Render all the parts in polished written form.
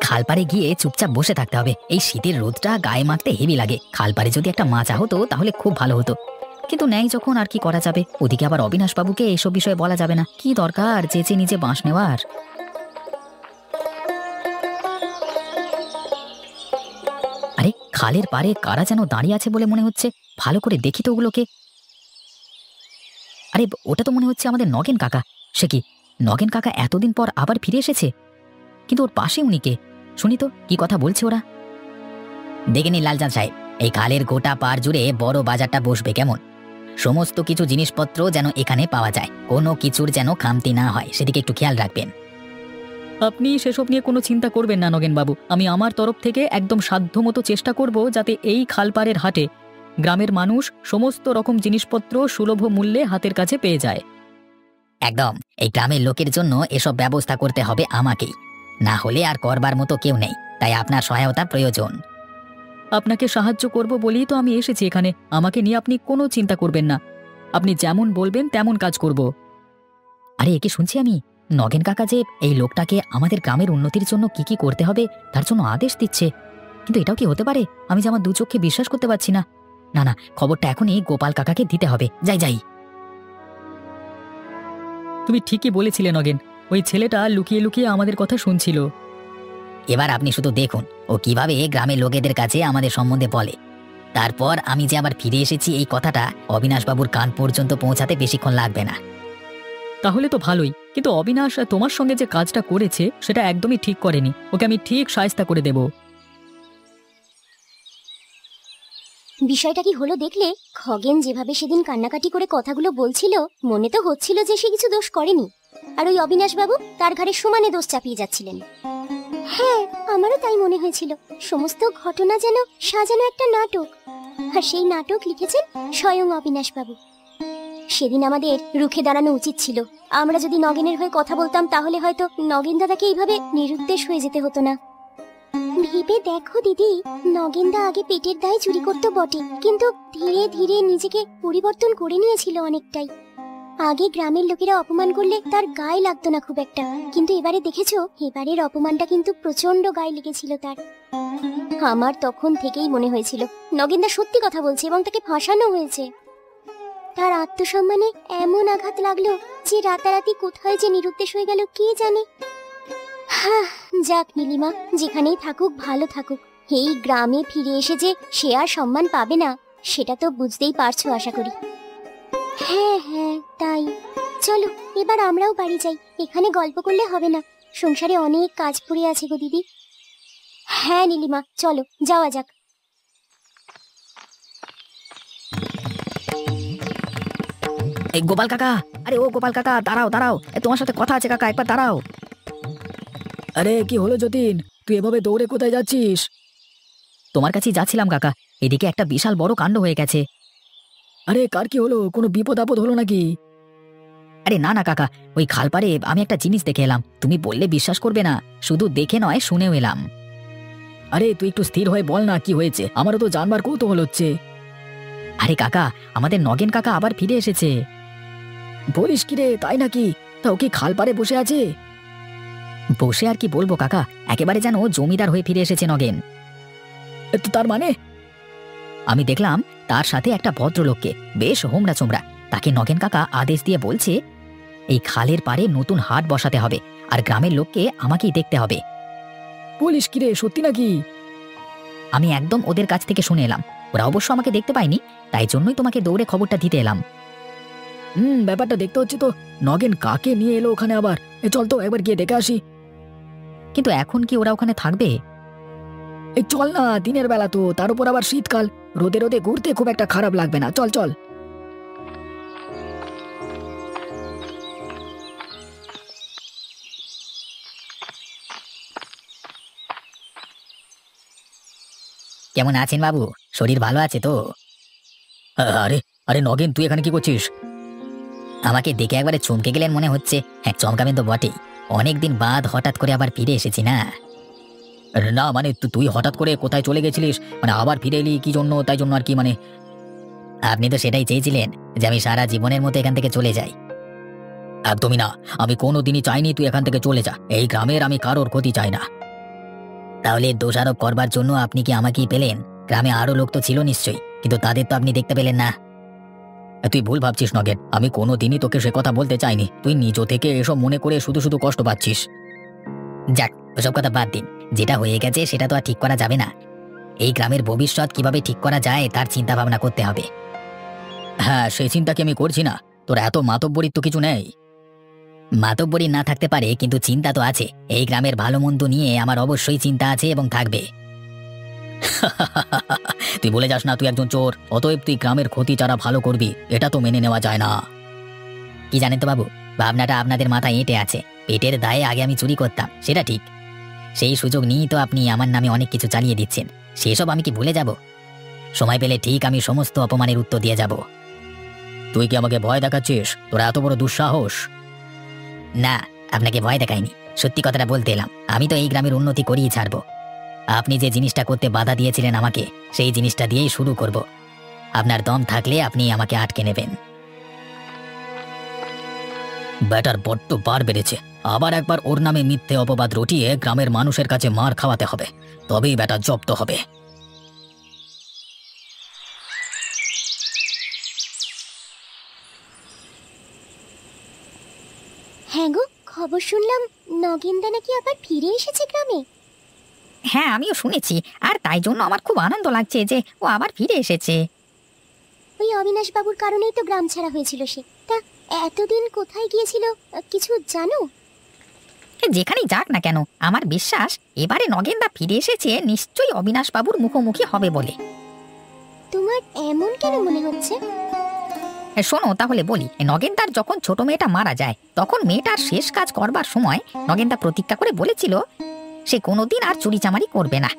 খালপাড়ে গিয়ে চুপচাপ বসে থাকতে হবে। এই শীতের রোদটা গায়ে মাখতে হেভি লাগে। খালপাড়ে যদি একটা মাচা হতো তাহলে খুব ভালো হতো, কিন্তু নেই যখন আর কি করা যাবে। ওদিকে আবার অবিনাশ বাবুকে এসব বিষয়ে বলা যাবে না। কি দরকার চেঁচে নিজে বাঁশ নেওয়ার। আরে খালের পাড়ে কারা যেন দাঁড়িয়ে আছে বলে মনে হচ্ছে। ভালো করে দেখি তো ওগুলোকে। আরে ওটা তো মনে হচ্ছে আমাদের নগেন কাকা। সে কি, নগেন কাকা এতদিন পর আবার ফিরে এসেছে? কিন্তু ওর পাশে উনি কে? শুনি তো কি কথা বলছে ওরা। দেখে নি লালচাঁদ সাহেব, এই খালের গোটা পার জুড়ে বড় বাজারটা বসবে কেমন। সমস্ত কিছু জিনিসপত্র যেন এখানে পাওয়া যায়, কোনো কিছুর যেন খামতি না হয়, সেদিকে একটু খেয়াল রাখবেন। আপনি সেসব নিয়ে কোনো চিন্তা করবেন না নগেন বাবু। আমি আমার তরফ থেকে একদম সাধ্যমতো চেষ্টা করব যাতে এই খালপাড়ের হাটে গ্রামের মানুষ সমস্ত রকম জিনিসপত্র সুলভ মূল্যে হাতের কাছে পেয়ে যায়। একদম, এই গ্রামের লোকের জন্য এসব ব্যবস্থা করতে হবে আমাকেই, না হলে আর করবার মতো কেউ নেই। তাই আপনার সহায়তা প্রয়োজন। আপনাকে সাহায্য করব বলেই তো আমি এসেছি এখানে। আমাকে নিয়ে আপনি কোনো চিন্তা করবেন না। আপনি যেমন বলবেন তেমন কাজ করব। আরে একে শুনছি আমি, নগেন কাকা যে এই লোকটাকে আমাদের গ্রামের উন্নতির জন্য কি কি করতে হবে তার জন্য আদেশ দিচ্ছে। কিন্তু এটাও কি হতে পারে? আমি যে আমার দু চোখে বিশ্বাস করতে পারছি না। না না, খবরটা এখনই গোপাল কাকাকে দিতে হবে। যাই যাই। তুমি ঠিকই বলেছিলে নগেন, ওই ছেলেটা লুকিয়ে লুকিয়ে আমাদের কথা শুনছিল। এবার আপনি শুধু দেখুন ও কিভাবে গ্রামের লোকেদের কাছে আমাদের সম্বন্ধে বলে। তারপর আমি যে আবার ফিরে এসেছি এই কথাটা অবিনাশবাবুর কান পর্যন্ত পৌঁছাতে বেশিক্ষণ লাগবে না। তাহলে তো ভালোই, কিন্তু অবিনাশ তোমার সঙ্গে যে কাজটা করেছে সেটা একদমই ঠিক করেনি। ওকে আমি ঠিক শায়েস্তা করে দেব। বিষয়টা কি হলো দেখলে? খগেন যেভাবে সেদিন কান্নাকাটি করে কথাগুলো বলছিল, মনে তো হচ্ছিল যে সে কিছু দোষ করেনি, আর ওই অবিনাশ বাবু তার ঘাড়ে সমানে দোষ চাপিয়ে যাচ্ছিলেন। হ্যাঁ, আমারও তাই মনে হয়েছিল। সমস্ত ঘটনা যেন সাজানো একটা নাটক, আর সেই নাটক লিখেছেন স্বয়ং অবিনাশ বাবু। সেদিন আমাদের রুখে দাঁড়ানো উচিত ছিল। আমরা যদি নগেনের হয়ে কথা বলতাম তাহলে হয়তো নগেন দাদাকে এইভাবে নিরুদ্দেশ হয়ে যেতে হতো না। ভেবে দেখো দিদি, নগেনদা আগে পেটের দায়ে চুরি করতো বটে, কিন্তু ধীরে ধীরে নিজেকে পরিবর্তন করে নিয়েছিল অনেকটাই। আগে গ্রামের লোকেরা অপমান করলে তার গায়ে লাগতো না খুব একটা, কিন্তু এবারে দেখেছো, এবারের অপমানটা কিন্তু প্রচন্ড গায়ে লেগেছিল তার। আমার তখন থেকেই মনে হয়েছিল নগেনদা সত্যি কথা বলছে এবং তাকে ফাঁসানো হয়েছে। তার আত্মসম্মানে এমন আঘাত লাগলো যে রাতারাতি কোথায় যে নিরুদ্দেশ হয়ে গেল কে জানে। যাক নীলিমা, যেখানেই থাকুক ভালো থাকুক। এই গ্রামে ফিরে এসে যে সে আর সম্মান পাবে না সেটা তো বুঝতেই পারছো আশা করি। হ্যাঁ হ্যাঁ তাই। চলো এবার আমরাও বাড়ি যাই, এখানে গল্প করলে হবে না, সংসারে অনেক কাজ পড়ে আছে গো দিদি। হ্যাঁ নীলিমা, চলো যাওয়া যাক। এই গোপাল কাকা, আরে ও গোপাল কাকা, দাঁড়াও দাঁড়াও, তোমার সাথে কথা আছে কাকা, একবার দাঁড়াও। আরে কি হলো যতীন, তুই এভাবে দৌড়ে কোথায় যাচ্ছিস? তোমার কাছেই যাচ্ছিলাম কাকা, এদিকে একটা বিশাল বড় কাণ্ড হয়ে গেছে। আরে কার কি হলো? কোনো বিপদ আপদ হলো নাকি? আরে না না কাকা, ওই খালপাড়ে আমি একটা জিনিস দেখে এলাম। তুমি বললে বিশ্বাস করবে না, শুধু দেখে নয় শুনেও এলাম। আরে তুই একটু স্থির হয়ে বল না কি হয়েছে, আমারও তো জানবার কৌতূহল হচ্ছে। আরে কাকা, আমাদের নগেন কাকা আবার ফিরে এসেছে। বলিস কি রে, তাই নাকি? তা ও কি খালপাড়ে বসে আছে? বসে আর কি বলবো কাকা, একেবারে যেন জমিদার হয়ে ফিরে এসেছে নগেন। তার মানে? আমি দেখলাম তার সাথে একটা ভদ্রলোককে, বেশ হোমরা চোমরা। তাকে নগেন কাকা আদেশ দিয়ে বলছে এই খালের পাড়ে নতুন হাট বসাতে হবে, আর গ্রামের লোককে আমাকেই দেখতে হবে। বলিস কি রে, সত্যি নাকি? আমি একদম ওদের কাছ থেকে শুনে এলাম। ওরা অবশ্য আমাকে দেখতে পায়নি, তাই জন্যই তোমাকে দৌড়ে খবরটা দিতে এলাম। ব্যাপারটা দেখতে হচ্ছে তো। নগেন কাকে নিয়ে এলো ওখানে আবার? চল তো একবার গিয়ে দেখে আসি। কিন্তু এখন কি ওরা ওখানে থাকবে? এই চল না, দিনের বেলা তো, তার উপর আবার শীতকাল, রোদে রোদে ঘুরতে খুব একটা খারাপ লাগবে না। চল চল। কেমন আছেন বাবু? শরীর ভালো আছে তো? আরে আরে নগেন, তুই এখানে কি করছিস? আমাকে দেখে একবারে চমকে গেলেন মনে হচ্ছে। হ্যাঁ, চমকাবেন তো বটেই, অনেকদিন বাদ হঠাৎ করে আবার ফিরে এসেছি না। না মানে তুই হঠাৎ করে কোথায় চলে গেছিলিস, মানে আবার ফিরে এলি কি জন্য, তাই জন্য আর কি মানে। আপনি তো সেটাই চেয়েছিলেন যে আমি সারা জীবনের মতো এখান থেকে চলে যাই। একদমই না। আমি কোনোদিনই চাইনি তুই এখান থেকে চলে যা। এই গ্রামের আমি কারোর ক্ষতি চাই না। তাহলে দোষারোপ করবার জন্য আপনি কি আমাকেই পেলেন? গ্রামে আরো লোক তো ছিল নিশ্চয়ই, কিন্তু তাদের তো আপনি দেখতে পেলেন না। তুই ভুল ভাবছিস নগেন, আমি কোনোদিনই তোকে সে কথা বলতে চাইনি। তুই নিজ থেকে এসব মনে করে শুধু শুধু কষ্ট পাচ্ছিস। যাক, ওসব কথা বাদ দিন। যেটা হয়ে গেছে সেটা তো আর ঠিক করা যাবে না। এই গ্রামের ভবিষ্যৎ কিভাবে ঠিক করা যায় তার চিন্তা ভাবনা করতে হবে। হ্যাঁ, সেই চিন্তা কি আমি করছি না? তোর এত মাতব্বরির তো কিছু নেই। মাতব্বরি না থাকতে পারে, কিন্তু চিন্তা তো আছে। এই গ্রামের ভালো মন্দ নিয়ে আমার অবশ্যই চিন্তা আছে এবং থাকবে। তুই বলে যাস না তুই একজন চোর, অতএব তুই গ্রামের ক্ষতি যারা ভালো করবি, এটা তো মেনে নেওয়া যায় না। কি জানেন তো বাবু, ভাবনাটা আপনাদের মাথায় এঁটে আছে। পেটের দায়ে আগে আমি চুরি করতাম, সেটা ঠিক। সেই সুযোগ নিয়েই তো আপনি আমার নামে অনেক কিছু চালিয়ে দিচ্ছেন। সেসব আমি কি ভুলে যাব? সময় পেলে ঠিক আমি সমস্ত অপমানের উত্তর দিয়ে যাব। তুই কি আমাকে ভয় দেখাচ্ছিস? তোর এত বড় দুঃসাহস! না, আপনাকে ভয় দেখাইনি, সত্যি কথাটা বলতে এলাম। আমি তো এই গ্রামের উন্নতি করিয়ে ছাড়বো। আপনি যে জিনিসটা করতে বাধা দিয়েছিলেন আমাকে, সেই জিনিসটা দিয়েই শুরু করব। আপনার দম থাকলে আপনি আমাকে আটকে নেবেন। ব্যাটার বড্ড বার বেড়েছে। আবার একবার ওর নামে মিথ্যে অপবাদ রটিয়ে গ্রামের মানুষের কাছে মার খাওয়াতে হবে, তবেই ব্যাটা জব্দ হবে। হ্যাঁ গো, খবর শুনলাম নগেনদা নাকি আবার ফিরে এসেছে গ্রামে। হ্যাঁ, আমিও শুনেছি, আর তাই জন্য আমার খুব আনন্দ লাগছে যে ও আবার ফিরে এসেছে। ওই অবিনাশ বাবুর কারণেই তো গ্রাম ছাড়া হয়েছিল সে। তা এতদিন কোথায় গিয়েছিল কিছু জানো? যেখানেই যাক না কেন, আমার বিশ্বাস এবারে নগেনদা ফিরে এসেছে নিশ্চয়ই অবিনাশ বাবুর মুখোমুখি হবে বলে। তোমার এমন কেন মনে হচ্ছে? শোনো তাহলে বলি, নগেনদার যখন ছোট মেয়েটা মারা যায়, তখন মেয়েটার শেষ কাজ করবার সময় নগেনদা প্রতিজ্ঞা করে বলেছিল সে কোনোদিন আর চুরি চামারি করবে না।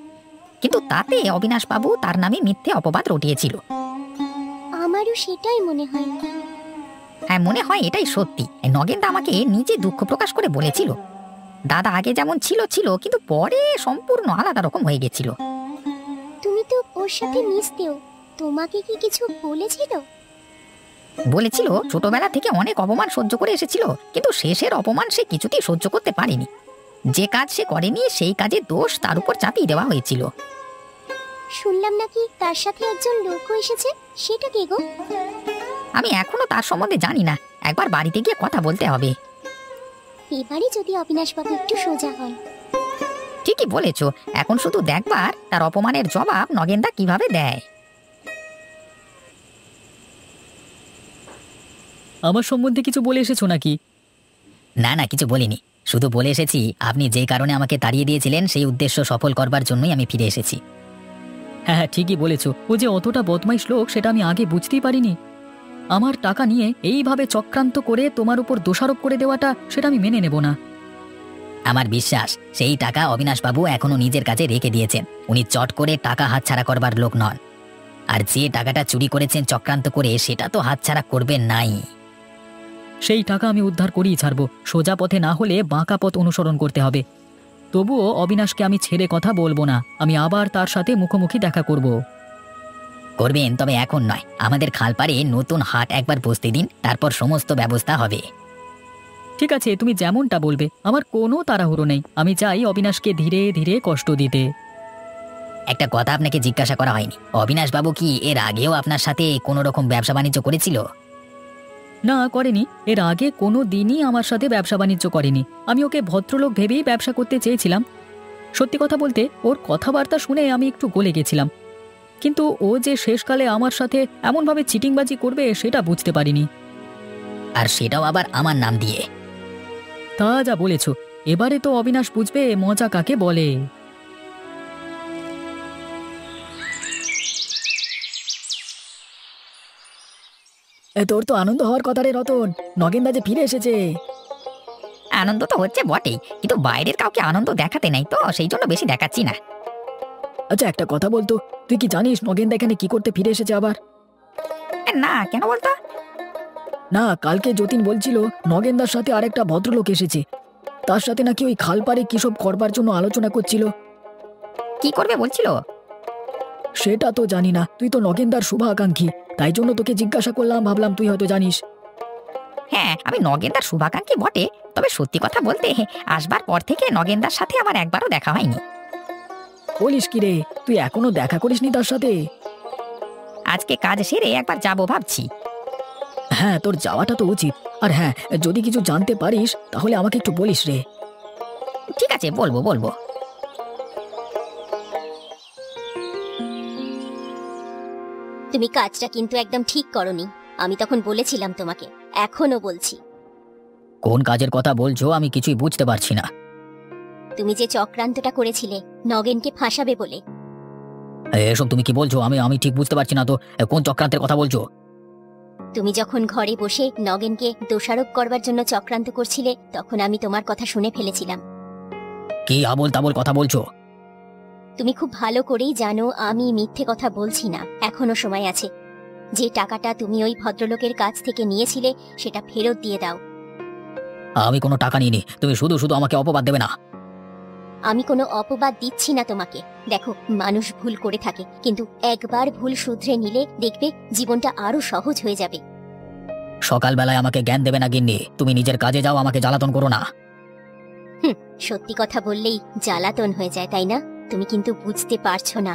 কিন্তু তাতে অবিনাশ বাবু তার নামে মিথ্যে অপবাদ রটিয়েছিল। আমারও সেটাই মনে হয়। হ্যাঁ, মনে হয় এটাই সত্যি। নগেনদা আমাকে নিজে দুঃখ প্রকাশ করে বলেছিল দাদা আগে যেমন ছিল ছিল, কিন্তু পরে সম্পূর্ণ আলাদা রকম হয়ে গেছিল। তুমি তো ওর সাথে মিশতেও, তোমাকে কি কিছু বলেছিল? বলেছিল ছোটবেলা থেকে অনেক অপমান সহ্য করে এসেছিল, কিন্তু শেষের অপমান সে কিছুতেই সহ্য করতে পারেনি। যে কাজ সে করেনি সেই কাজের দোষ তার উপর চাপিয়ে দেওয়া হয়েছিল। শুনলাম নাকি তার সাথে একজন লোকও এসেছে, সেটা কে গো? আমি এখনো তার সম্বন্ধে জানি না, একবার বাড়িতে গিয়ে কথা বলতে হবে। এবারে যদি অবিনাশ বাবু একটু সোজা হন। ঠিকই বলেছ, এখন শুধু দেখবার তার অপমানের জবাব নগেনদা কিভাবে দেয়। আমার সম্বন্ধে কিছু বলে এসেছো নাকি? না না, কিছু বলিনি, শুধু বলে এসেছি আপনি যে কারণে আমাকে তাড়িয়ে দিয়েছিলেন সেই উদ্দেশ্য সফল করবার জন্যই আমি ফিরে এসেছি। হ্যাঁ হ্যাঁ, ঠিকই বলেছো। ও যে অতটা বদমাইশ লোক সেটা আমি আগে বুঝতেই পারিনি। আমার টাকা নিয়ে এইভাবে চক্রান্ত করে তোমার উপর দোষারোপ করে দেওয়াটা, সেটা আমি মেনে নেব না। আমার বিশ্বাস সেই টাকা অবিনাশবাবু এখনো নিজের কাছে রেখে দিয়েছেন। উনি চট করে টাকা হাতছাড়া করবার লোক নন। আর যে টাকাটা চুরি করেছেন চক্রান্ত করে, সেটা তো হাতছাড়া করবেন নাই। সেই টাকা আমি উদ্ধার করেই ছাড়বো। সোজা পথে না হলে বাঁকা পথ অনুসরণ করতে হবে। তবুও অবিনাশকে আমি ছেড়ে কথা বলবো না। আমি আবার তার সাথে মুখোমুখি দেখা করব। করবেন, তবে এখন নয়। আমাদের খালপাড়ে নতুন হাট একবার বসতে দিন, তারপর সমস্ত ব্যবস্থা হবে। ঠিক আছে, তুমি যেমনটা বলবে, আমার কোনো তাড়াহুড়ো নেই। আমি চাই অবিনাশকে ধীরে ধীরে কষ্ট দিতে। একটা কথা আপনাকে জিজ্ঞাসা করা হয়নি, অবিনাশবাবু কি এর আগেও আপনার সাথে কোনো রকম ব্যবসা বাণিজ্য করেছিল? না, করেনি। এর আগে কোনো দিনই আমার সাথে ব্যবসা বাণিজ্য করেনি। আমি ওকে ভদ্রলোক ভেবেই ব্যবসা করতে চেয়েছিলাম। সত্যি কথা বলতে, ওর কথাবার্তা শুনে আমি একটু গলে গেছিলাম। কিন্তু ও যে শেষকালে আমার সাথে এমনভাবে চিটিংবাজি করবে সেটা বুঝতে পারিনি। আর সেটাও আবার আমার নাম দিয়ে। তা যা বলেছ, এবারে তো অবিনাশ বুঝবে মজা কাকে বলে। তোর তো আনন্দ হওয়ার কথা রে রতন, নগেনদা যে ফিরে এসেছে। আনন্দ তো হচ্ছে বটেই, কিন্তু বাইরের কাউকে আনন্দ দেখাতে নাই তো, সেই জন্য বেশি দেখাচ্ছি না। আচ্ছা, একটা কথা বলতো, তুই কি জানিস নগেনদা এখানে কি করতে ফিরে এসেছে আবার? না, কেন বলতো? না, কালকে যতীন বলছিল নগেনদার সাথে আরেকটা ভদ্রলোক এসেছে। তার সাথে নাকি ওই খালপাড়ে কি সব করবার জন্য আলোচনা করছিল। কি করবে বলছিল? সেটা তো জানি না, তুই তো নগেনদার শুভাকাঙ্ক্ষী, তাই জন্য তোকে জিজ্ঞাসা করলাম, ভাবলাম তুই হয়তো জানিস। হ্যাঁ, আমি নগেনদার শুভাকাঙ্ক্ষী বটে, তবে সত্যি কথা বলতে আসবার পর থেকে নগেনদার সাথে আমার একবারও দেখা হয়নি। বলিস কি রে, তুই এখনো দেখা করিসনি তার সাথে? আজকে কাজ সেরে একবার যাবো ভাবছি। হ্যাঁ, তোর যাওয়াটা তো উচিত। আর হ্যাঁ, যদি কিছু জানতে পারিস তাহলে আমাকে একটু বলিস রে। ঠিক আছে, বলবো বলবো। তুমি কাজটা কিন্তু একদম ঠিক করনি। আমি তখন বলেছিলাম তোমাকে, এখনো বলছি। কোন কাজের কথা বলছো আমি কিছুই বুঝতে পারছি না। তুমি যে চক্রান্তটা করেছিলে নগেনকে ফাঁসাবে বলে। এসব তুমি কি বলছো? আমি আমি ঠিক বুঝতে পারছি না তো। কোন চক্রান্তের কথা বলছো? তুমি যখন ঘরে বসে নগেনকে দোষারোপ করবার জন্য চক্রান্ত করছিলে, তখন আমি তোমার কথা শুনে ফেলেছিলাম। কি আবোল তাবোল কথা বলছো? তুমি খুব ভালো করেই জানো আমি মিথ্যে কথা বলছি না। এখনো সময় আছে। যে টাকাটা তুমি ওই ভদ্রলোকের কাছ থেকে নিয়েছিলে সেটা ফেরত দিয়ে দাও। আমি কোনো টাকা নিইনি, তুমি শুধু শুধু আমাকে অপবাদ দেবে না। আমি কোনো অপবাদ দিচ্ছি না তোমাকে। দেখো, মানুষ ভুল করে থাকে, কিন্তু একবার ভুল শুধরে নিলে দেখবে জীবনটা আরো সহজ হয়ে যাবে। সকালবেলায় আমাকে জ্ঞান দেবে না গিন্নি, তুমি নিজের কাজে যাও, আমাকে জ্বালাতন করো না। সত্যি কথা বললেই জ্বালাতন হয়ে যায়, তাই না? তুমি কিন্তু বুঝতে পারছো না।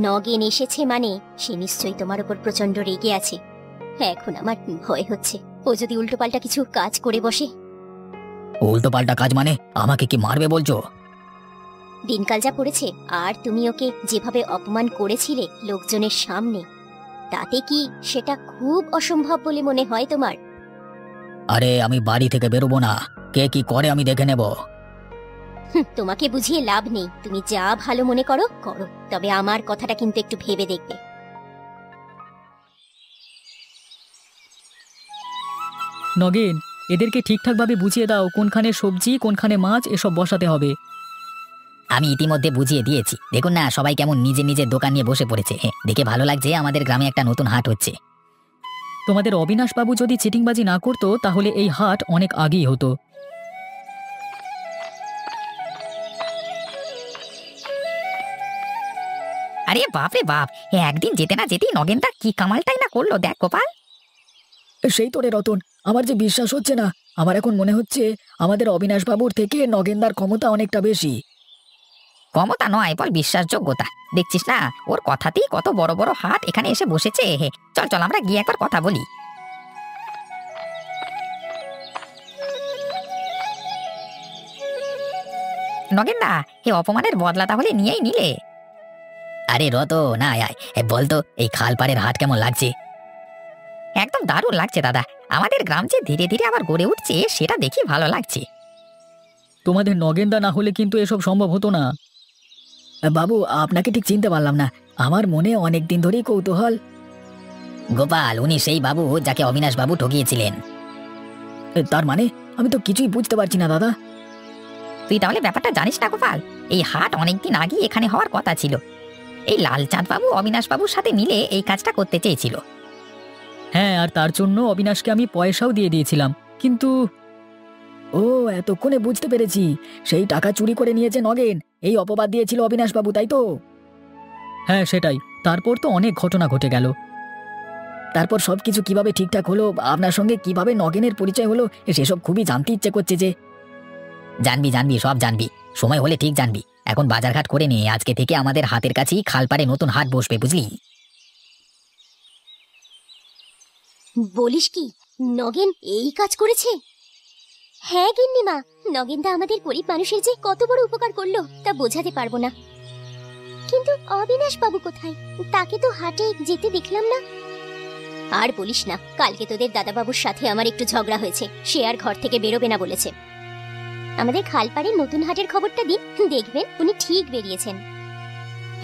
নগেন এসেছে মানে সে নিশ্চয়ই তোমার উপর প্রচন্ড রেগে আছে। এখন আমার ভয় হচ্ছে ও যদি উল্টোপাল্টা কিছু কাজ করে বসে। উল্টো পাল্টা কাজ মানে? আমাকে কি মারবে বলছো? দিনকাল যা পড়েছে, আর তুমি ওকে যেভাবে অপমান করেছিলে লোকজনের সামনে, তাতে কি সেটা খুব অসম্ভব বলে মনে হয় তোমার? আরে আমি বাড়ি থেকে বেরোবো না, কে কি করে আমি দেখে নেব। তোমাকে বুঝিয়ে লাভ নেই। তুমি যা ভালো মনে করো করো, তবে আমার কথাটা কিন্তু একটু ভেবে দেখবে। নগেন, এদেরকে ঠিকঠাকভাবে বুঝিয়ে দাও কোনখানে সবজি কোনখানে মাছ এসব বসাতে হবে। আমি ইতিমধ্যে বুঝিয়ে দিয়েছি। দেখুন না, সবাই কেমন নিজে নিজের দোকান নিয়ে বসে পড়েছে। দেখে ভালো লাগছে আমাদের গ্রামে একটা নতুন হাট হচ্ছে। তোমাদের অবিনাশবাবু যদি চিটিংবাজি না করতো তাহলে এই হাট অনেক আগেই হতো। আরে বাপ রে বাপ, একদিন যেতে না যেতেই নগেনদা কি কামালটাই না করলো, দেখ গোপাল। সেই তো রে রতন, আমার যে বিশ্বাস হচ্ছে না। আমার এখন মনে হচ্ছে আমাদের অবিনাশ বাবুর থেকে নগেনদার ক্ষমতা অনেকটা বেশি। ক্ষমতা নয়, বল বিশ্বাসযোগ্যতা। দেখছিস না, ওর কথাতেই কত বড় বড় হাট এখানে এসে বসেছে। চল চল, আমরা গিয়ে একবার কথা বলি। নগেনদা, এ অপমানের বদলা তাহলে নিয়েই নিলে? আরে রত না, আয় বলতো এই খালপাড়ের হাট কেমন লাগছে? একদম দারুণ লাগছে দাদা। আমাদের গ্রাম যে ধীরে ধীরে আবার গড়ে উঠছে সেটা দেখি ভালো লাগছে। তোমাদের নগেনদা না হলে কিন্তু এসব সম্ভব হতো না। বাবু, আপনাকে ঠিক চিনতে পারলাম না। আমার মনে অনেক দিন ধরেই কৌতূহল। গোপাল, উনি সেই বাবু যাকে অবিনাশ বাবু ঠকিয়েছিলেন। তার মানে? আমি তো কিছুই বুঝতে পারছি না দাদা। তুই তাহলে ব্যাপারটা জানিস না গোপাল? এই হাট অনেকদিন আগে এখানে হওয়ার কথা ছিল। এই লালচাঁদ বাবু অবিনাশ বাবুর সাথে মিলে এই কাজটা করতে চেয়েছিল। হ্যাঁ, আর তার জন্য অবিনাশকে আমি পয়সাও দিয়ে দিয়েছিলাম, কিন্তু ও, এতক্ষণে বুঝতে পেরেছি। সেই টাকা চুরি করে নিয়েছে নগেন, এই অপবাদ দিয়েছিল অবিনাশ বাবু, তাই তো? হ্যাঁ সেটাই। তারপর তো অনেক ঘটনা ঘটে গেল। তারপর সবকিছু কিভাবে ঠিকঠাক হলো, আপনার সঙ্গে কিভাবে নগেনের পরিচয় হলো, সেসব খুবই জানতে ইচ্ছে করছে যে। জানবি জানবি, সব জানবি, সময় হলে ঠিক জানবি। এখন বাজারঘাট করে নে, আজকে থেকে আমাদের হাতের কাছেই খালপাড়ে নতুন হাট বসবে, বুঝলি? বলিস কি, নগেন এই কাজ করেছে? হ্যাঁ গিন্নিমা, নগেনদা আমাদের গরিব মানুষের যে কত বড় উপকার করলো তা বোঝাতে পারবো না। কিন্তু অবিনাশ বাবু কোথায়? তাকে তো হাটে যেতে দেখলাম না। আর বলিস না, কালকে তোদের দাদাবাবুর সাথে আমার একটু ঝগড়া হয়েছে। সে আর ঘর থেকে বেরোবে না বলেছে। আমাদের খালপাড়ের নতুন হাটের খবরটা দিন, দেখবেন উনি ঠিক বেরিয়েছেন।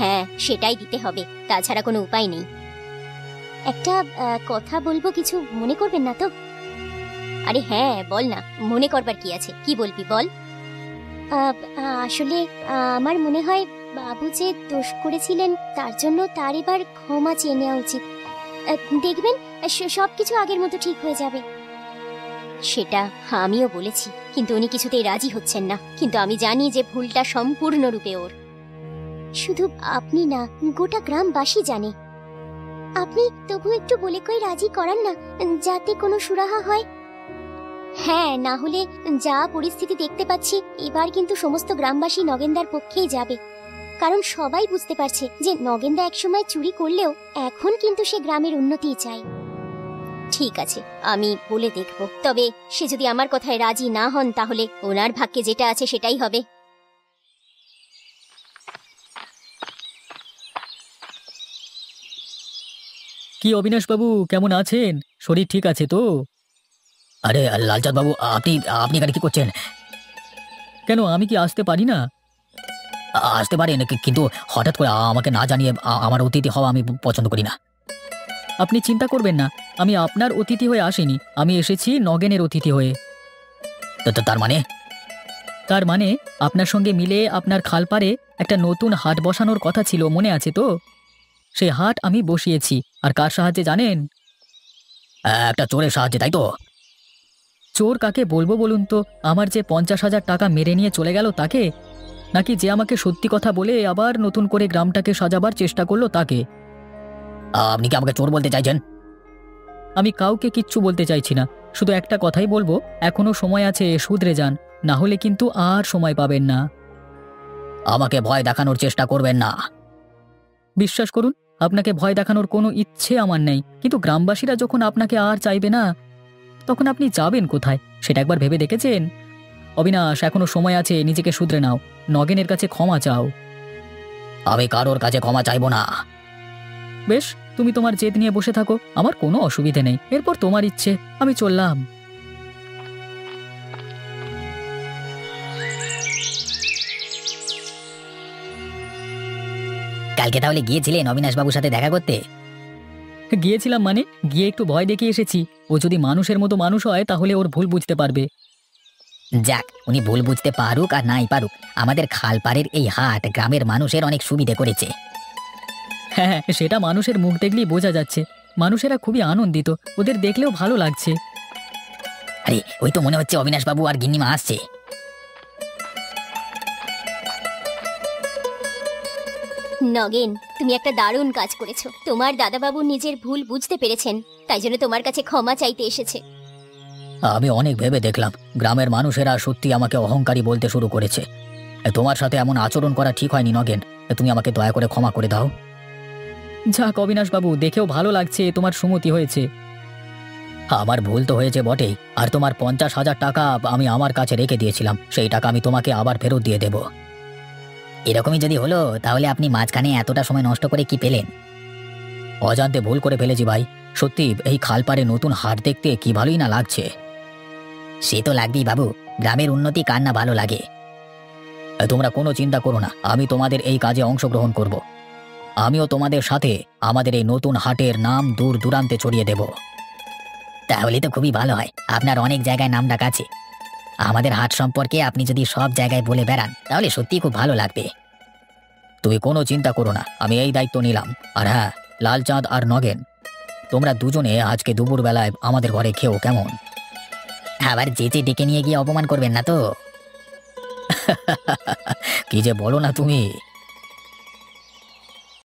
হ্যাঁ, সেটাই দিতে হবে, তাছাড়া কোনো উপায় নেই। একটা কথা বলবো, কিছু মনে করবেন না তো? আরে হ্যাঁ বল না, মনে করবার কি আছে, কি বলবি বল। আসলে আমার মনে হয় বাবু যে দোষ করেছিলেন তার জন্য তার এবার ক্ষমা চেয়ে নেওয়া উচিত। দেখবেন সবকিছু আগের মতো ঠিক হয়ে যাবে। সেটা আমিও বলেছি, কিন্তু উনি কিছুতেই রাজি হচ্ছেন না। কিন্তু আমি জানি যে ভুলটা সম্পূর্ণরূপে ওর। শুধু আপনি না, গোটা গ্রামবাসী জানে। আপনি তবু একটু বলে কই রাজি করান না, যাতে কোনো সুরাহা হয়। হ্যাঁ, না হলে যা পরিস্থিতি দেখতে পাচ্ছি, এবার কিন্তু সমস্ত গ্রামবাসী নগেনদার পক্ষেই যাবে। কারণ সবাই বুঝতে পারছে যে নগেনদা একসময় চুরি করলেও এখন কিন্তু সে গ্রামের উন্নতিই চায়। ঠিক আছে, আমি বলে দেখব। তবে সে যদি আমার কথায় রাজি না হন, তাহলে ওনার ভাগ্যে যেটা আছে সেটাই হবে। কি অবিনাশ বাবু, কেমন আছেন? শরীর ঠিক আছে তো? আরে লালচাঁদ বাবু, আপনি আপনি এখানে কি করছেন? কেন, আমি কি আসতে পারি না? আসতে পারেন, কিন্তু হঠাৎ করে আমাকে না জানিয়ে আমার অতিথি হওয়া আমি পছন্দ করি না। আপনি চিন্তা করবেন না, আমি আপনার অতিথি হয়ে আসিনি, আমি এসেছি নগেনের অতিথি হয়ে। তার মানে? তার মানে আপনার সঙ্গে মিলে আপনার খালপাড়ে একটা নতুন হাট বসানোর কথা ছিল, মনে আছে তো? সেই হাট আমি বসিয়েছি। আর কার সাহায্যে জানেন? একটা চোরের সাহায্যে, তাই তো? চোর কাকে বলবো বলুন তো? আমার যে 50,000 টাকা মেরে নিয়ে চলে গেল তাকে, নাকি যে আমাকে সত্যি কথা বলে আবার নতুন করে গ্রামটাকে সাজাবার চেষ্টা করলো তাকে? আপনি কি আমাকে চোর বলতে চাইছেন? আমি কাউকে কিচ্ছু বলতে চাইছি না, শুধু একটা কথাই বলবো, এখনো সময় আছে, শুধরে যান, না হলে কিন্তু আর সময় পাবেন না। আমাকে ভয় দেখানোর চেষ্টা করবেন না। বিশ্বাস করুন, আপনাকে ভয় দেখানোর কোনো ইচ্ছে আমার নেই, কিন্তু গ্রামবাসীরা যখন আপনাকে আর চাইবে না, তখন আপনি যাবেন কোথায় সেটা একবার ভেবে দেখেছেন? অবিনাশ, এখনো সময় আছে, নিজেকে শুধরে নাও, নগেনের কাছে ক্ষমা চাও। আমি কারোর কাছে ক্ষমা চাইবো না। বেশ, তুমি তোমার জেদ নিয়ে বসে থাকো, আমার কোনো অসুবিধে নেই, এরপর তোমার ইচ্ছে, আমি চললাম। কালকে তাহলে গিয়েছিলেন অবিনাশ বাবুর সাথে দেখা করতে? গিয়েছিলাম মানে, গিয়ে একটু ভয় দেখিয়ে এসেছি। ও যদি মানুষের মতো মানুষ হয় তাহলে ওর ভুল বুঝতে পারবে। যাক, উনি ভুল বুঝতে পারুক আর নাই পারুক, আমাদের খালপাড়ের এই হাট গ্রামের মানুষের অনেক সুবিধে করেছে। হ্যাঁ, সেটা মানুষের মুখ দেখলেই বোঝা যাচ্ছে, মানুষেরা খুবই আনন্দিত, ওদের দেখলেও ভালো লাগছে। আরে, ওই তো মনে হচ্ছে অবিনাশ বাবু আর গিন্নিমা আসছে। নগেন, তুমি একটা দারুণ কাজ করেছো। তোমার দাদাবাবু নিজের ভুল বুঝতে পেরেছেন, তাই জন্য তোমার কাছে ক্ষমা চাইতে এসেছে। আমি অনেক ভেবে দেখলাম, গ্রামের মানুষেরা সত্যি আমাকে অহংকারী বলতে শুরু করেছে। তোমার সাথে এমন আচরণ করা ঠিক হয়নি নগেন, তুমি আমাকে দয়া করে ক্ষমা করে দাও। যাক অবিনাশ বাবু, দেখেও ভালো লাগছে তোমার সুমতি হয়েছে। আমার ভুল তো হয়েছে বটেই, আর তোমার 50,000 টাকা আমি আমার কাছে রেখে দিয়েছিলাম, সেই টাকা আমি তোমাকে আবার ফেরত দিয়ে দেব। এরকমই যদি হলো, তাহলে আপনি মাঝখানে এতটা সময় নষ্ট করে কি পেলেন? অজান্তে ভুল করে ফেলেছি ভাই, সত্যি এই খালপাড়ে নতুন হাট দেখতে কি ভালোই না লাগছে। সে তো লাগবেই বাবু, গ্রামের উন্নতি কার না ভালো লাগে। তোমরা কোনো চিন্তা করো না, আমি তোমাদের এই কাজে অংশগ্রহণ করব। আমিও তোমাদের সাথে আমাদের এই নতুন হাটের নাম দূর দূরান্তে ছড়িয়ে দেব। তাহলে তো খুবই ভালো হয়, আপনার অনেক জায়গায় নাম ডাক আছে। আমাদের হাট সম্পর্কে আপনি যদি সব জায়গায় বলে বেড়ান, তাহলে সত্যিই খুব ভালো লাগবে। তুমি কোনো চিন্তা করো না, আমি এই দায়িত্ব নিলাম। আর হ্যাঁ, লালচাঁদ আর নগেন, তোমরা দুজনে আজকে দুপুরবেলায় আমাদের ঘরে খেও, কেমন? আবার যেচে ডেকে নিয়ে গিয়ে অপমান করবেন না তো? কি যে বলো না তুমি।